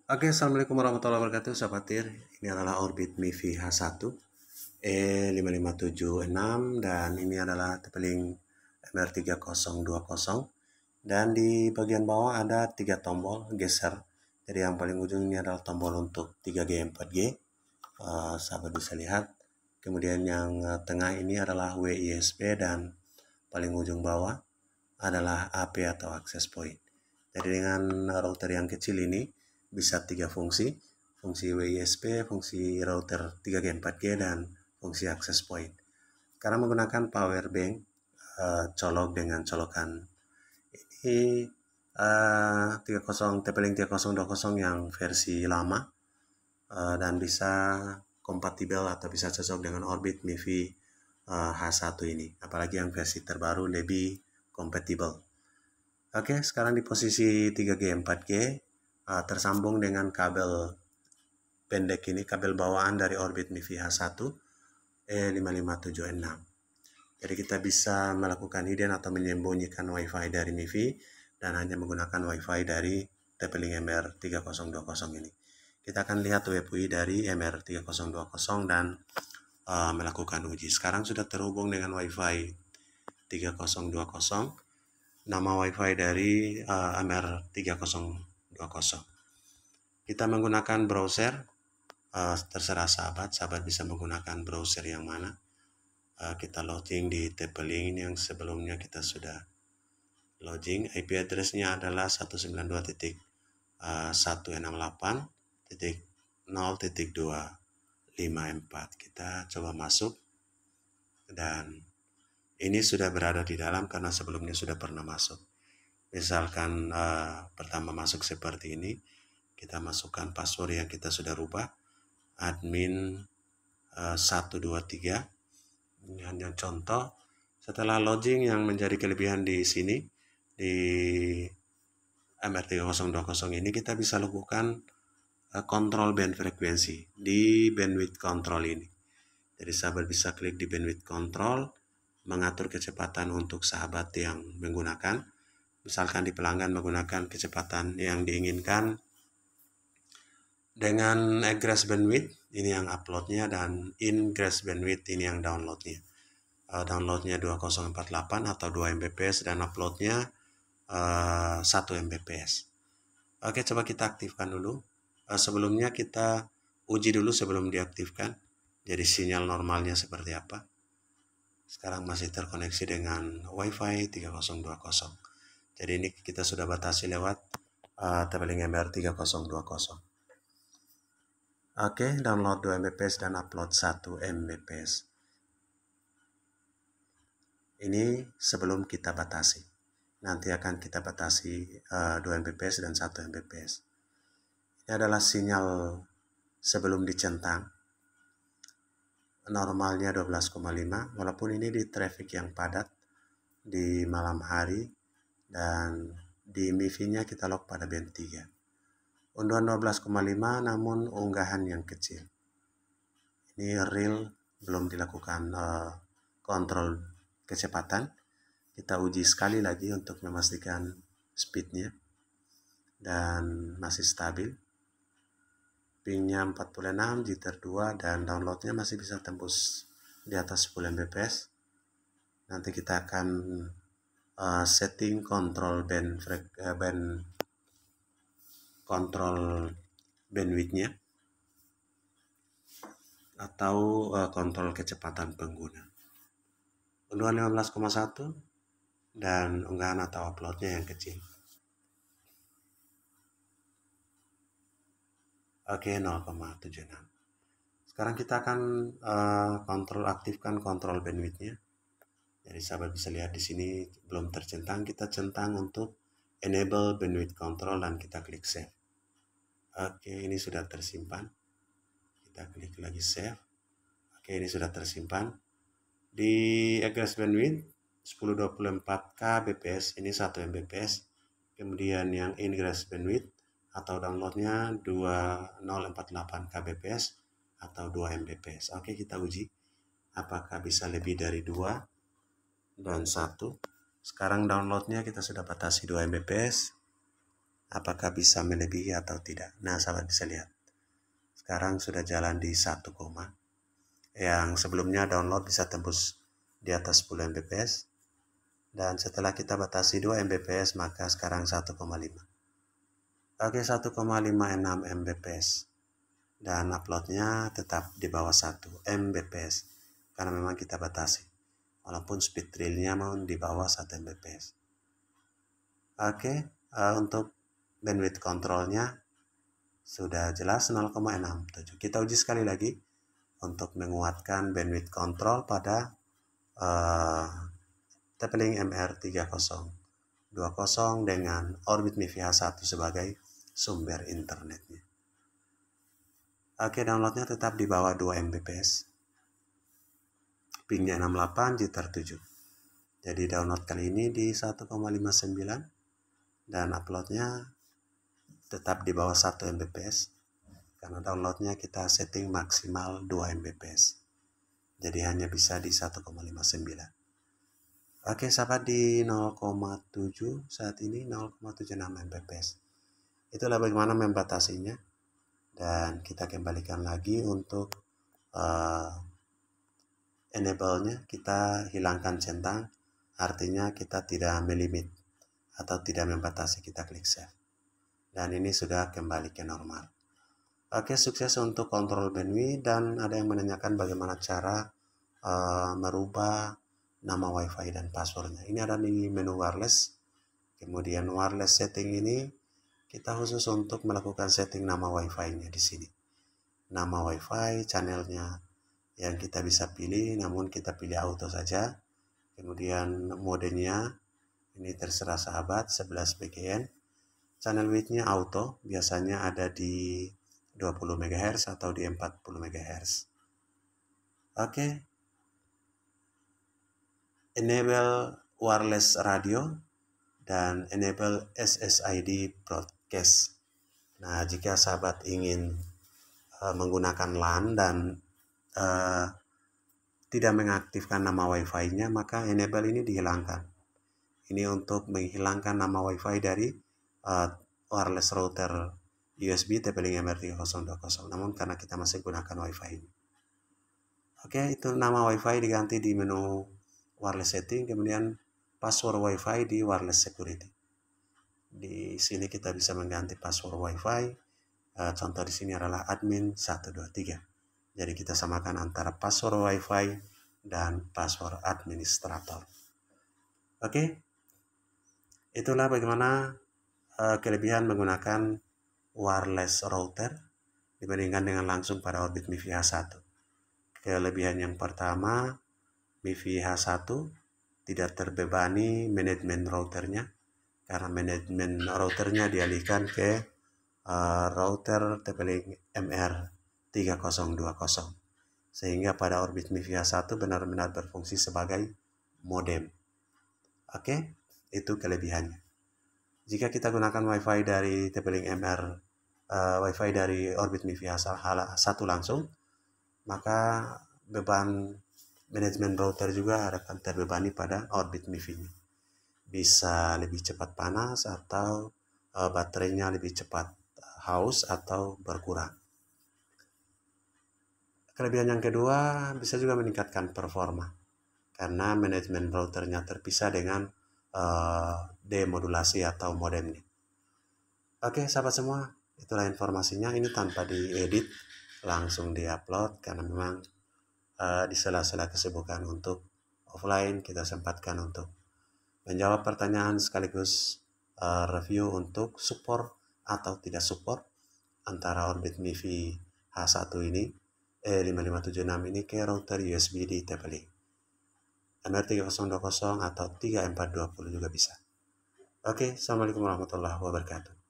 Oke, Assalamualaikum warahmatullahi wabarakatuh, sahabat TIR. Ini adalah Orbit MIFI H1 E5576 dan ini adalah Tepeling MR3020. Dan di bagian bawah ada 3 tombol geser. Jadi yang paling ujung ini adalah tombol untuk 3G 4G. Sahabat bisa lihat. Kemudian yang tengah ini adalah WISP dan paling ujung bawah adalah AP atau access point. Jadi dengan router yang kecil ini bisa 3 fungsi, fungsi WISP, fungsi router 3G 4G dan fungsi access point. Karena menggunakan power bank colok dengan colokan ini 30 Tepeling 3020 yang versi lama dan bisa kompatibel atau bisa cocok dengan Orbit MIFI H1 ini. Apalagi yang versi terbaru lebih kompatibel. Oke, sekarang di posisi 3G 4G tersambung dengan kabel pendek ini, kabel bawaan dari Orbit MIFI H1 E5576. Jadi kita bisa melakukan hidden atau menyembunyikan WiFi dari MIFI dan hanya menggunakan WiFi dari Tepeling MR3020 ini. Kita akan lihat WPI dari MR3020 dan melakukan uji. Sekarang sudah terhubung dengan WiFi 3020. Nama WiFi dari MR3020. Kita menggunakan browser, terserah sahabat bisa menggunakan browser yang mana. Kita login di Tepeling ini yang sebelumnya kita sudah login. IP address-nya adalah 192.168.0.254. Kita coba masuk dan ini sudah berada di dalam karena sebelumnya sudah pernah masuk. Misalkan pertama masuk seperti ini, kita masukkan password yang kita sudah rubah, admin 123. Ini hanya contoh. Setelah login yang menjadi kelebihan di sini, di MR3020 ini kita bisa lakukan kontrol band frekuensi di bandwidth control ini. Jadi sahabat bisa klik di bandwidth control, mengatur kecepatan untuk sahabat yang menggunakan. Misalkan di pelanggan menggunakan kecepatan yang diinginkan dengan egress bandwidth, ini yang uploadnya, dan ingress bandwidth, ini yang downloadnya. Downloadnya 2048 atau 2 Mbps dan uploadnya 1 Mbps. Oke, coba kita aktifkan dulu. Sebelumnya kita uji dulu sebelum diaktifkan. Jadi sinyal normalnya seperti apa. Sekarang masih terkoneksi dengan WiFi 3020. Jadi ini kita sudah batasi lewat Tepeling MR3020. Oke, download 2 Mbps dan upload 1 Mbps. Ini sebelum kita batasi. Nanti akan kita batasi 2 Mbps dan 1 Mbps. Ini adalah sinyal sebelum dicentang. Normalnya 12,5, walaupun ini di traffic yang padat di malam hari dan di MIFI-nya kita lock pada band 3. Unduhan 12,5 namun unggahan yang kecil. Ini real, belum dilakukan kontrol kecepatan. Kita uji sekali lagi untuk memastikan speednya dan masih stabil. Pingnya 46, jitter 2 dan downloadnya masih bisa tembus di atas 10 Mbps. Nanti kita akan setting kontrol kontrol bandwidthnya atau kontrol kecepatan pengguna. Unduhan 15,1 dan unggahan atau uploadnya yang kecil. Oke, 0,76. Sekarang kita akan aktifkan kontrol bandwidthnya. Jadi sahabat bisa lihat di sini belum tercentang, kita centang untuk enable bandwidth control dan kita klik save. Oke, ini sudah tersimpan. Kita klik lagi save. Oke, ini sudah tersimpan. Di egress bandwidth 1024 kbps, ini 1 Mbps. Kemudian yang ingress bandwidth atau downloadnya 2048 kbps atau 2 Mbps. Oke, kita uji apakah bisa lebih dari 2 dan 1. Sekarang downloadnya kita sudah batasi 2 Mbps. apakah bisa melebihi atau tidak. Nah, sahabat bisa lihat. Sekarang sudah jalan di 1, yang sebelumnya download bisa tembus di atas 10 Mbps. Dan setelah kita batasi 2 Mbps, maka sekarang 1,5. Oke, 1,56 Mbps. Dan uploadnya tetap di bawah 1 Mbps. Karena memang kita batasi. Walaupun speed realnya mau di bawah 1 Mbps. Oke, untuk bandwidth kontrolnya sudah jelas 0,67. Kita uji sekali lagi untuk menguatkan bandwidth kontrol pada TP-Link MR3020 dengan Orbit MIFI H1 sebagai sumber internetnya. Oke, downloadnya tetap di bawah 2 Mbps. Pingnya 68, jitter 7. Jadi download kali ini di 1,59 dan uploadnya tetap di bawah 1 Mbps. Karena downloadnya kita setting maksimal 2 Mbps. Jadi hanya bisa di 1,59. Oke, sahabat di 0,7 saat ini 0,76 Mbps. Itulah bagaimana membatasinya. Dan kita kembalikan lagi untuk enable-nya. Kita hilangkan centang, artinya kita tidak melimit atau tidak membatasi. Kita klik save. Dan ini sudah kembali ke normal. Oke, sukses untuk kontrol bandwidth. Dan ada yang menanyakan bagaimana cara merubah nama WiFi dan passwordnya. Ini ada di menu wireless. Kemudian wireless setting ini kita khusus untuk melakukan setting nama WiFi-nya di sini. Nama WiFi, channelnya yang kita bisa pilih, namun kita pilih auto saja. Kemudian modenya ini terserah sahabat, 11 BGN. Channel width-nya auto, biasanya ada di 20 MHz atau di 40 MHz. Oke. Enable wireless radio dan enable SSID broadcast. Nah, jika sahabat ingin menggunakan LAN dan tidak mengaktifkan nama WiFi-nya, maka enable ini dihilangkan. Ini untuk menghilangkan nama WiFi dari wireless router USB TP-Link MR3020. Namun karena kita masih gunakan WiFi ini. Oke, itu nama WiFi diganti di menu wireless setting, kemudian password WiFi di wireless security. Di sini kita bisa mengganti password WiFi. Contoh di sini adalah admin 123. Jadi kita samakan antara password WiFi dan password administrator. Oke, itulah bagaimana kelebihan menggunakan wireless router dibandingkan dengan langsung pada Orbit MIFI H1. Kelebihan yang pertama, MIFI H1 tidak terbebani manajemen routernya, karena manajemen routernya dialihkan ke router TP-Link MR3020, sehingga pada Orbit MIFI H1 benar-benar berfungsi sebagai modem. Oke, itu kelebihannya. Jika kita gunakan WiFi dari TP-Link WiFi dari Orbit MIFI H1 langsung, maka beban manajemen router juga akan terbebani pada Orbit MIFI. Bisa lebih cepat panas atau baterainya lebih cepat haus atau berkurang. Kelebihan yang kedua, bisa juga meningkatkan performa karena manajemen routernya terpisah dengan demodulasi atau modemnya. Oke, sahabat semua, itulah informasinya. Ini tanpa diedit, langsung diupload karena memang di sela-sela kesibukan untuk offline kita sempatkan untuk menjawab pertanyaan sekaligus review untuk support atau tidak support antara Orbit MIFI H1 ini 5576 ini ke router USB di TP-Link MR3020 atau 3420 juga bisa. Oke, assalamualaikum warahmatullahi wabarakatuh.